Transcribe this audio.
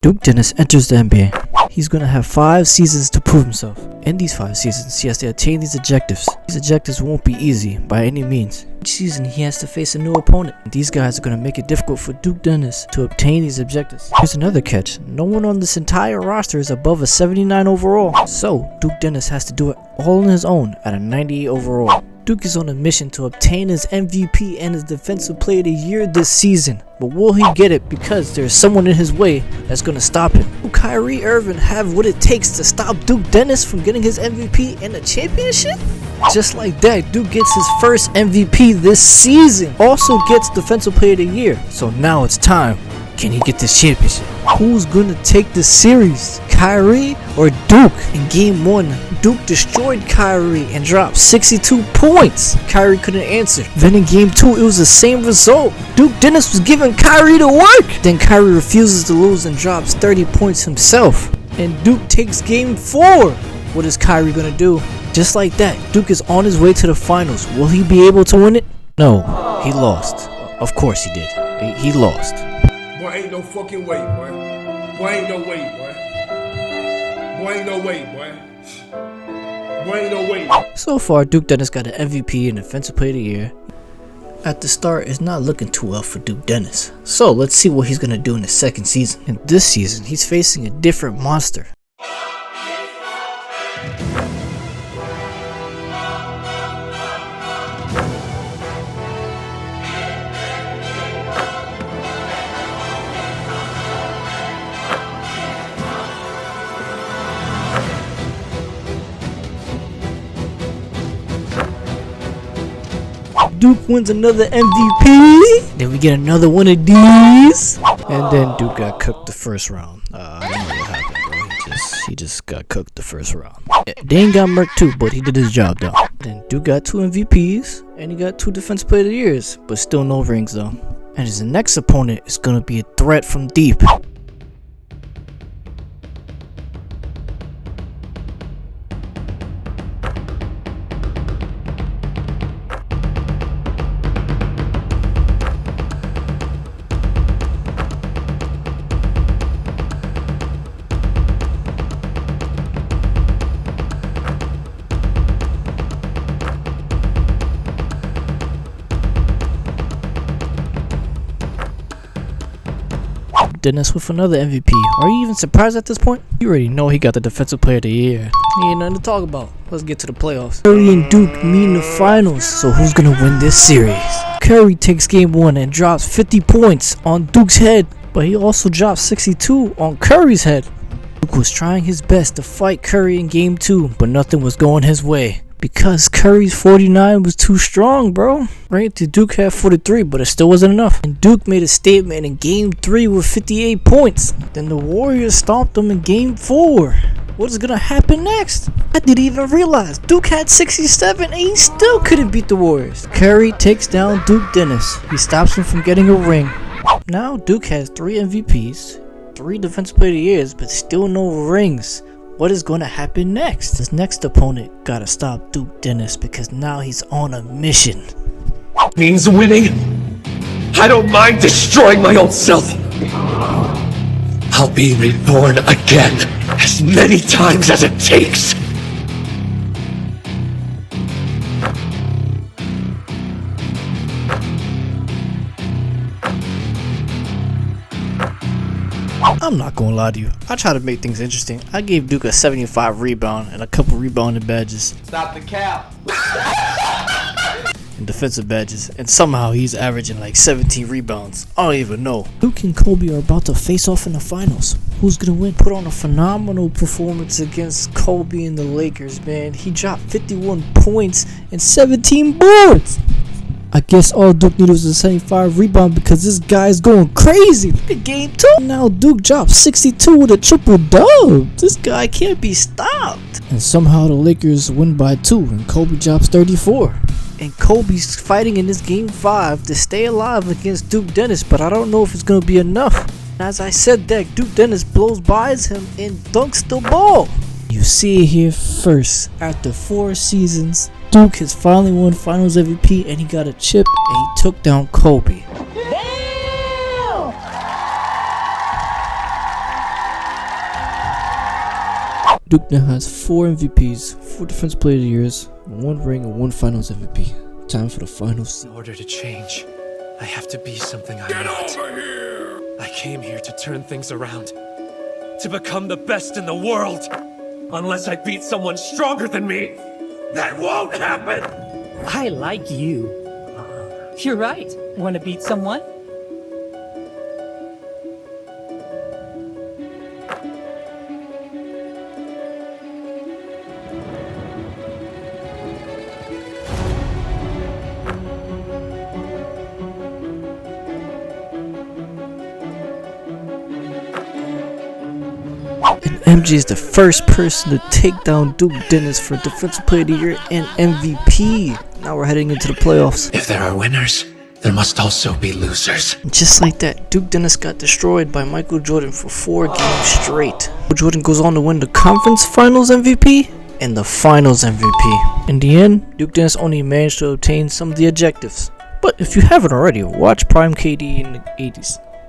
Duke Dennis enters the NBA. He's going to have 5 seasons to prove himself. In these 5 seasons, he has to attain these objectives. These objectives won't be easy by any means. Each season, he has to face a new opponent. These guys are going to make it difficult for Duke Dennis to obtain these objectives. Here's another catch. No one on this entire roster is above a 79 overall. So, Duke Dennis has to do it all on his own at a 98 overall. Duke is on a mission to obtain his MVP and his Defensive Player of the Year this season. But will he get it because there's someone in his way that's going to stop him? Will Kyrie Irving have what it takes to stop Duke Dennis from getting his MVP and a championship? Just like that, Duke gets his first MVP this season. Also gets Defensive Player of the Year. So now it's time. Can he get this championship? Who's going to take the series? Kyrie or Duke? In game 1, Duke destroyed Kyrie and dropped 62 points. Kyrie couldn't answer. Then in game 2, it was the same result. Duke Dennis was giving Kyrie the work. Then Kyrie refuses to lose and drops 30 points himself. And Duke takes game 4. What is Kyrie going to do? Just like that, Duke is on his way to the finals. Will he be able to win it? No, he lost. Of course he did. He lost. Boy, ain't no fucking way, boy. Boy, ain't no way, boy. Boy, ain't no way, boy. Boy, ain't no way. So far, Duke Dennis got an MVP and Defensive Player of the Year. At the start, it's not looking too well for Duke Dennis. So let's see what he's going to do in the second season. In this season, he's facing a different monster. Duke wins another MVP. Then we get another one of these. And then Duke got cooked the first round. I don't know what happened, bro. He just got cooked the first round. Dane got murked too, but he did his job though. Then Duke got 2 MVPs and he got 2 Defensive Player of the Years, but still no rings though. And his next opponent is gonna be a threat from deep. Dennis with another MVP. Are you even surprised at this point? You already know he got the Defensive Player of the Year. He ain't nothing to talk about. Let's get to the playoffs. Curry and Duke meet in the finals, so who's gonna win this series? Curry takes game 1 and drops 50 points on Duke's head, but he also drops 62 on Curry's head. Duke was trying his best to fight Curry in game 2, but nothing was going his way. Because Curry's 49 was too strong, bro. Right? The Duke had 43, but it still wasn't enough. And Duke made a statement in game 3 with 58 points. Then the Warriors stomped them in game 4. What is gonna happen next? I didn't even realize Duke had 67 and he still couldn't beat the Warriors. Curry takes down Duke Dennis. He stops him from getting a ring. Now Duke has 3 MVPs, 3 Defensive Player of the Years, but still no rings. What is going to happen next? His next opponent gotta stop Duke Dennis because now he's on a mission. Means winning. I don't mind destroying my old self. I'll be reborn again as many times as it takes. I'm not gonna lie to you. I try to make things interesting. I gave Duke a 75 rebound and a couple rebounding badges. Stop the cap. And defensive badges. And somehow he's averaging like 17 rebounds. I don't even know. Duke and Kobe are about to face off in the finals. Who's gonna win? Put on a phenomenal performance against Kobe and the Lakers, man. He dropped 51 points and 17 boards. I guess all Duke needed was a 75 rebound because this guy's going crazy. Look at game 2. Now Duke dropped 62 with a triple dub. This guy can't be stopped. And somehow the Lakers win by 2 and Kobe drops 34. And Kobe's fighting in this game 5 to stay alive against Duke Dennis, but I don't know if it's going to be enough. As I said that, Duke Dennis blows by him and dunks the ball. You see it here first. After 4 seasons, Duke has finally won Finals MVP and he got a chip and he took down Kobe. Duke now has 4 MVPs, 4 Defensive Player of the Years, 1 ring and 1 Finals MVP. Time for the finals. In order to change, I have to be something I'm Get not. over here! I came here to turn things around, to become the best in the world. Unless I beat someone stronger than me, that won't happen! I like you. You're right. Want to beat someone? And MJ is the first person to take down Duke Dennis for Defensive Player of the Year and MVP. Now we're heading into the playoffs. If there are winners, there must also be losers. And just like that, Duke Dennis got destroyed by Michael Jordan for 4 games straight. Jordan goes on to win the Conference Finals MVP and the Finals MVP. In the end, Duke Dennis only managed to obtain some of the objectives. But if you haven't already, watch Prime KD in the 80s.